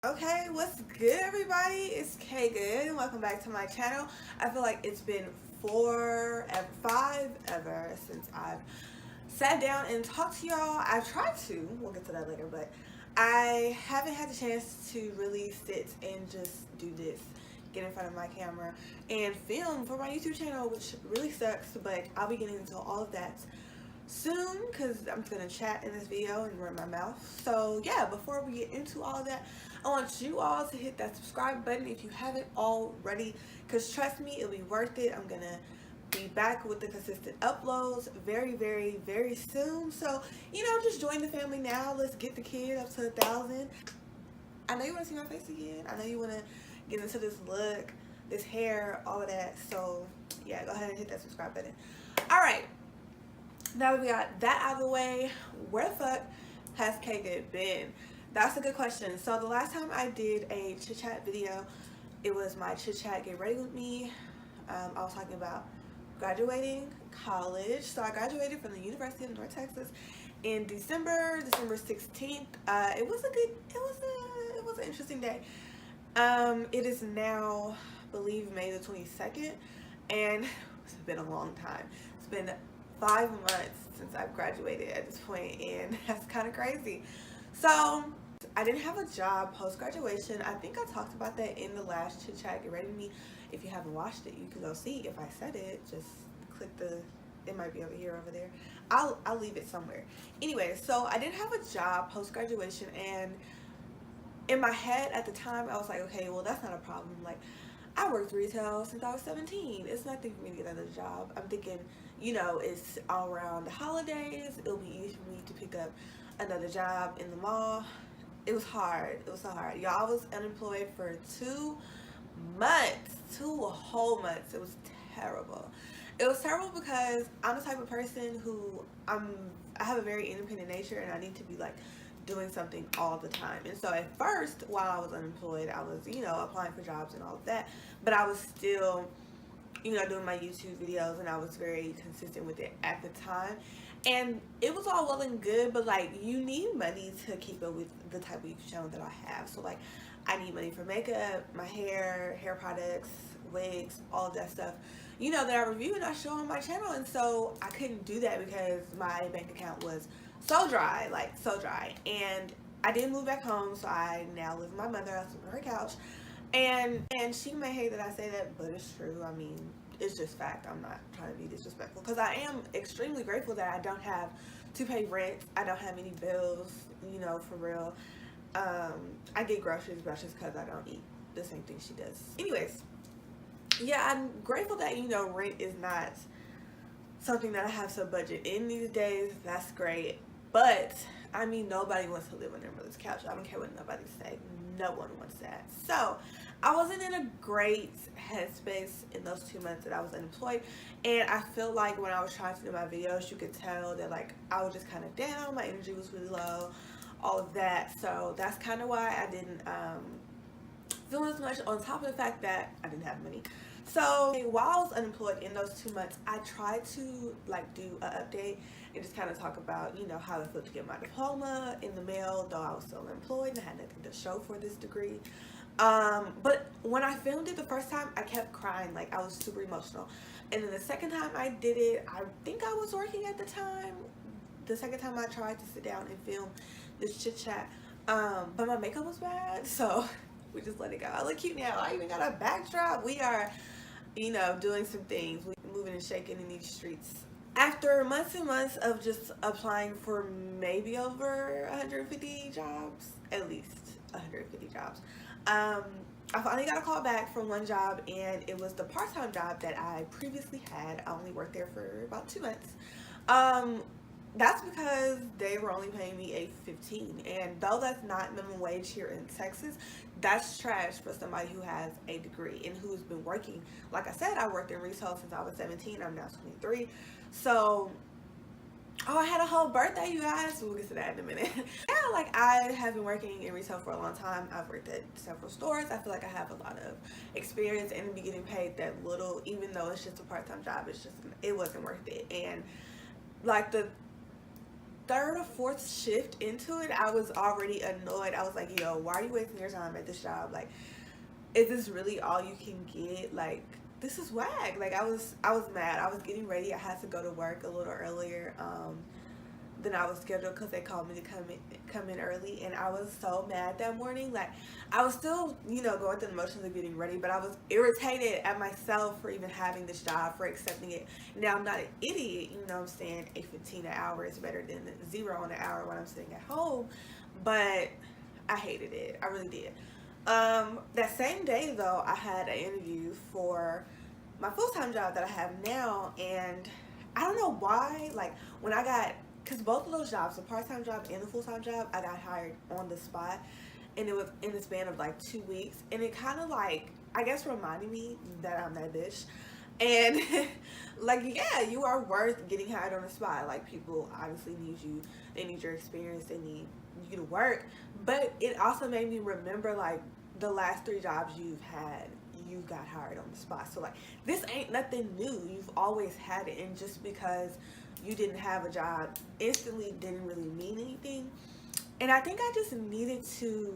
Okay, what's good, everybody? It's Good, and welcome back to my channel. I feel like it's been five ever since I've sat down and talked to y'all. I've tried to, we'll get to that later, but I haven't had the chance to really sit and just do this, get in front of my camera and film for my YouTube channel, which really sucks, but I'll be getting into all of that soon because I'm just gonna chat in this video and run my mouth. So yeah, before we get into all of that, I want you all to hit that subscribe button if you haven't already, because trust me, it'll be worth it. I'm gonna be back with the consistent uploads very soon. So just join the family now. Let's get the kid up to 1,000. I know you want to see my face again. I know you want to get into this look, this hair, all of that. So yeah, go ahead and hit that subscribe button. All right, now that we got that out of the way, where the fuck has Good been? That's a good question. So the last time I did a chit chat video, it was my chit chat get ready with me. I was talking about graduating college. So I graduated from the University of North Texas in December 16th. It was an interesting day. It is now, I believe, May the 22nd, and it's been a long time. It's been 5 months since I've graduated at this point, and that's kind of crazy. So I didn't have a job post-graduation. I think I talked about that in the last chit chat get ready with me. If you haven't watched it, you can go see. If I said it, just click it might be over here, over there. I'll leave it somewhere. Anyway, so I didn't have a job post-graduation, and in my head at the time I was like, okay, well, that's not a problem. Like, I worked retail since I was 17. It's nothing for me to get another job. I'm thinking, it's all around the holidays. It'll be easy for me to pick up another job in the mall. It was hard. It was so hard. Y'all, I was unemployed for 2 months, 2 whole months. It was terrible. It was terrible because I'm the type of person who I have a very independent nature, and I need to be like doing something all the time. And so at first, while I was unemployed, I was, applying for jobs and all of that, but I was still, doing my YouTube videos, and I was very consistent with it at the time. And it was all well and good, but like, you need money to keep up with the type of YouTube channel that I have. So like, I need money for makeup, my hair products, wigs, all of that stuff, that I review and I show on my channel. And so I couldn't do that because my bank account was so dry, like so dry. And I did move back home, so I now live with my mother. I sleep on her couch, and she may hate that I say that, but it's true. I mean, it's just fact. I'm not trying to be disrespectful because I am extremely grateful that I don't have to pay rent. I don't have any bills, for real. I get groceries, but just because I don't eat the same thing she does. Anyways, yeah, I'm grateful that rent is not something that I have to budget in these days. That's great. But I mean, nobody wants to live on their mother's couch. I don't care what nobody say. No one wants that. So I wasn't in a great headspace in those 2 months that I was unemployed. And I feel like when I was trying to do my videos, you could tell that like I was just kind of down. My energy was really low, all of that. So that's kind of why I didn't film as much, on top of the fact that I didn't have money. So while I was unemployed in those 2 months, I tried to like do an update and just kind of talk about, how it felt to get my diploma in the mail, though I was still unemployed and I had nothing to show for this degree. But when I filmed it the first time, I kept crying. Like, I was super emotional. And then the second time I did it, I think I was working at the time. The second time I tried to sit down and film this chit chat, but my makeup was bad, so we just let it go. I look cute now. I even got a backdrop. We are, doing some things. We moving and shaking in these streets. After months and months of just applying for maybe over 150 jobs, at least 150 jobs, I finally got a call back from one job, and it was the part-time job that I previously had. I only worked there for about 2 months. That's because they were only paying me $8.15, and though that's not minimum wage here in Texas, that's trash for somebody who has a degree and who's been working. Like I said, I worked in retail since I was 17. I'm now 23. So, oh, I had a whole birthday, you guys. We'll get to that in a minute. Yeah, like, I have been working in retail for a long time. I've worked at several stores. I feel like I have a lot of experience and be getting paid that little, even though it's just a part-time job. It wasn't worth it. And like, third or fourth shift into it, I was already annoyed. I was like, yo, why are you wasting your time at this job? Like, is this really all you can get? Like, this is whack. Like, I was mad. I was getting ready. I had to go to work a little earlier than I was scheduled because they called me to come in early, and I was so mad that morning. Like, I was still, going through the motions of getting ready, but I was irritated at myself for even having this job, for accepting it. Now, I'm not an idiot, you know what I'm saying? $8.15 an hour is better than $0 an hour when I'm sitting at home, but I hated it. I really did. That same day, though, I had an interview for my full-time job that I have now, and I don't know why, like, when I got, because both of those jobs, the part-time job and the full-time job, I got hired on the spot, and it was in the span of like 2 weeks, and it kind of like, I guess, reminded me that I'm that bitch. And like, yeah, you are worth getting hired on the spot. Like, people obviously need you, they need your experience, they need you to work. But it also made me remember, like, the last 3 jobs you've had, you got hired on the spot. So like, this ain't nothing new. You've always had it, and just because you didn't have a job instantly didn't really mean anything. And I think I just needed to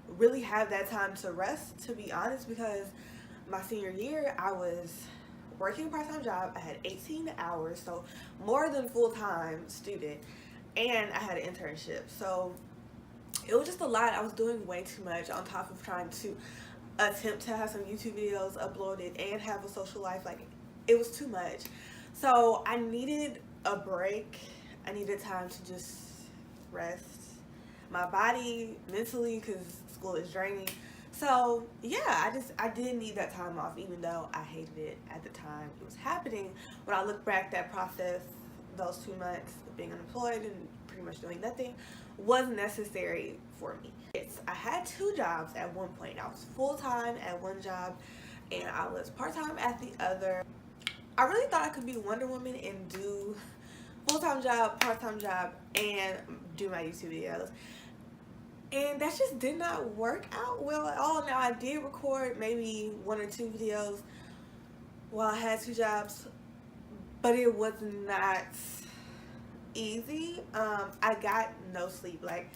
really have that time to rest, to be honest, because my senior year, I was working a part-time job. I had 18 hours, so more than full-time student, and I had an internship. So it was just a lot. I was doing way too much on top of trying to attempt to have some YouTube videos uploaded and have a social life. Like, it was too much. So I needed a break. I needed time to just rest my body mentally, because school is draining. So yeah, I did need that time off, even though I hated it at the time it was happening. When I look back, that process, those 2 months of being unemployed and pretty much doing nothing, was necessary for me. Yes, I had 2 jobs at one point. I was full-time at one job and I was part-time at the other. I really thought I could be Wonder Woman and do full-time job, part-time job, and do my YouTube videos. And that just did not work out well at all. Now, I did record maybe 1 or 2 videos while I had 2 jobs, but it was not easy. I got no sleep, like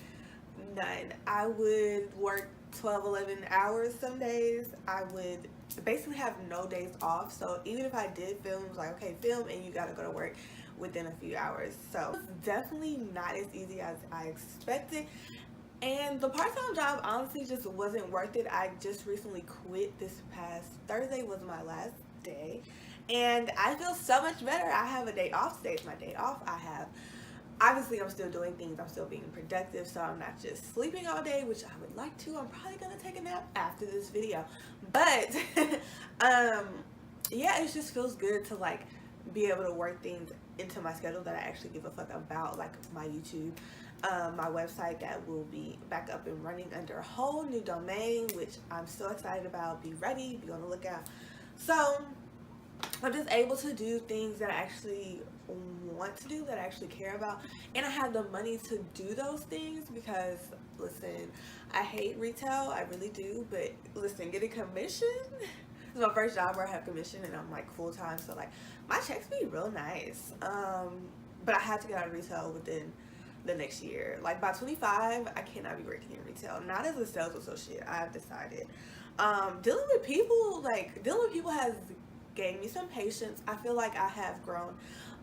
none. I would work 12, 11 hours some days. I would basically have no days off. So even if I did film, it was like, okay, film and you gotta go to work within a few hours. So it's definitely not as easy as I expected. And the part-time job honestly just wasn't worth it. I just recently quit. This past Thursday was my last day, and I feel so much better. I have a day off. Today's my day off. Obviously I'm still doing things. I'm still being productive, so I'm not just sleeping all day, which I would like to. I'm probably gonna take a nap after this video, but yeah, it just feels good to like be able to work things into my schedule that I actually give a fuck about, like my YouTube, my website that will be back up and running under a whole new domain, which I'm so excited about. Be ready, be on the lookout. So I'm just able to do things that I actually want to do, that I actually care about, and I have the money to do those things. Because listen, I hate retail, I really do, but listen, getting commission, this is my first job where I have commission and I'm like full-time, so like my checks be real nice. But I had to get out of retail within the next year. Like by 25, I cannot be working in retail, not as a sales associate. I've decided dealing with people has gained me some patience. I feel like I have grown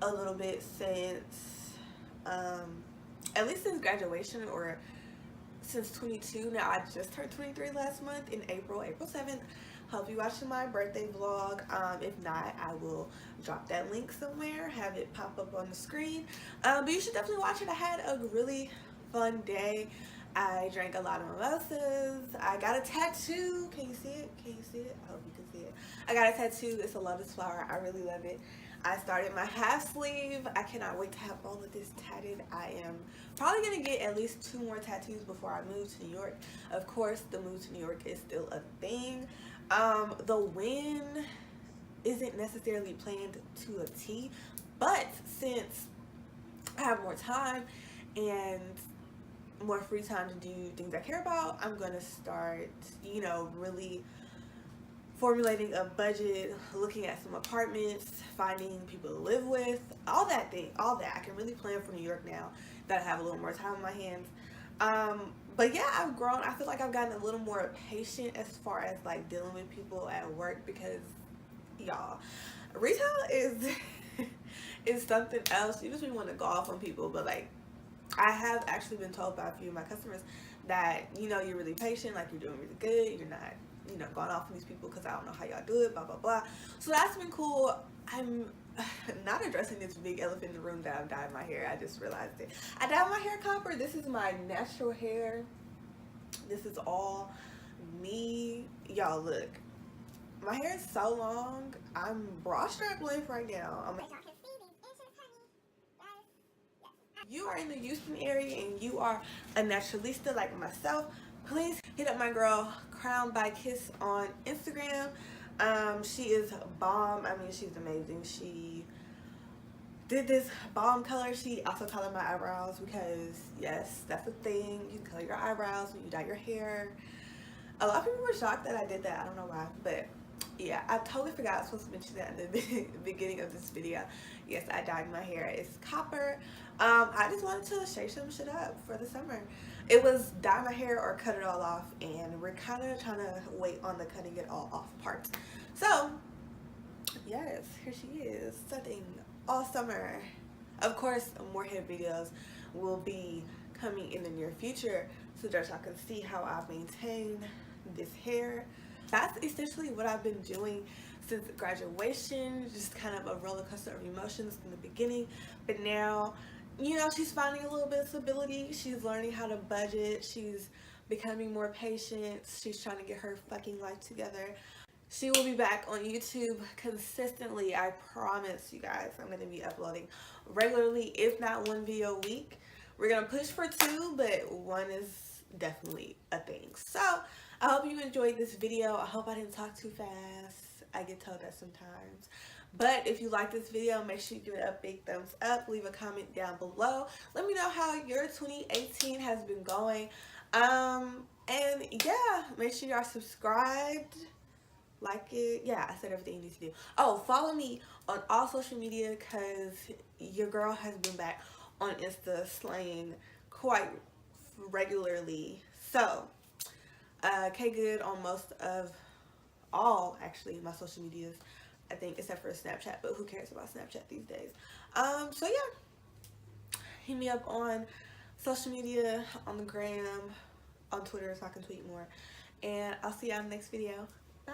a little bit since at least since graduation, or since 22. Now I just turned 23 last month in April 7th. Hope you watching my birthday vlog. If not, I will drop that link somewhere, have it pop up on the screen. But you should definitely watch it. I had a really fun day. I drank a lot of mimosas. I got a tattoo. Can you see it? Can you see it? I hope you can see it. I got a tattoo. It's a lotus flower. I really love it. I started my half sleeve. I cannot wait to have all of this tatted. I am probably going to get at least 2 more tattoos before I move to New York. Of course, the move to New York is still a thing. The win isn't necessarily planned to a T, but since I have more time and more free time to do things I care about, I'm gonna start, really formulating a budget, looking at some apartments, finding people to live with, all that. I can really plan for New York now that I have a little more time on my hands. But yeah, I've grown. I feel like I've gotten a little more patient as far as like dealing with people at work, because y'all, retail is is something else. You just really want to go off on people, but like I have actually been told by a few of my customers that, you know, you're really patient, like you're doing really good, you're not, you know, going off on these people because I don't know how y'all do it, blah, blah, blah. So that's been cool. I'm not addressing this big elephant in the room that I've dyed my hair. I just realized it. I dyed my hair copper. This is my natural hair. This is all me. Y'all, look. My hair is so long. I'm bra strap length right now. You are in the Houston area and you are a naturalista like myself, please hit up my girl Crown by Kiss on Instagram. She is bomb. I mean, she's amazing. She did this bomb color. She also colored my eyebrows because, yes, that's a thing. You can color your eyebrows when you dye your hair. A lot of people were shocked that I did that. I don't know why, but yeah, I totally forgot I was supposed to mention that in the beginning of this video. Yes, I dyed my hair. It's copper. I just wanted to shake some shit up for the summer. It was dye my hair or cut it all off, and we're kind of trying to wait on the cutting it all off part. So, yes, here she is, studying all summer. Of course, more hair videos will be coming in the near future so that y'all can see how I maintain this hair. That's essentially what I've been doing since graduation, just kind of a roller coaster of emotions in the beginning, but now, you know, she's finding a little bit of stability. She's learning how to budget. She's becoming more patient. She's trying to get her fucking life together. She will be back on YouTube consistently. I promise you guys. I'm going to be uploading regularly, if not one video a week. We're going to push for 2, but 1 is definitely a thing. So I hope you enjoyed this video. I hope I didn't talk too fast. I get told that sometimes. But if you like this video, make sure you give it a big thumbs up. Leave a comment down below. Let me know how your 2018 has been going. And yeah, make sure you are subscribed. Like it. Yeah, I said everything you need to do. Oh, follow me on all social media because your girl has been back on Insta slaying quite regularly. So, Goode on most of all, actually, my social medias, I think, except for Snapchat, but who cares about Snapchat these days? So yeah, hit me up on social media, on the gram, on Twitter, so I can tweet more, and I'll see y'all in the next video. Bye.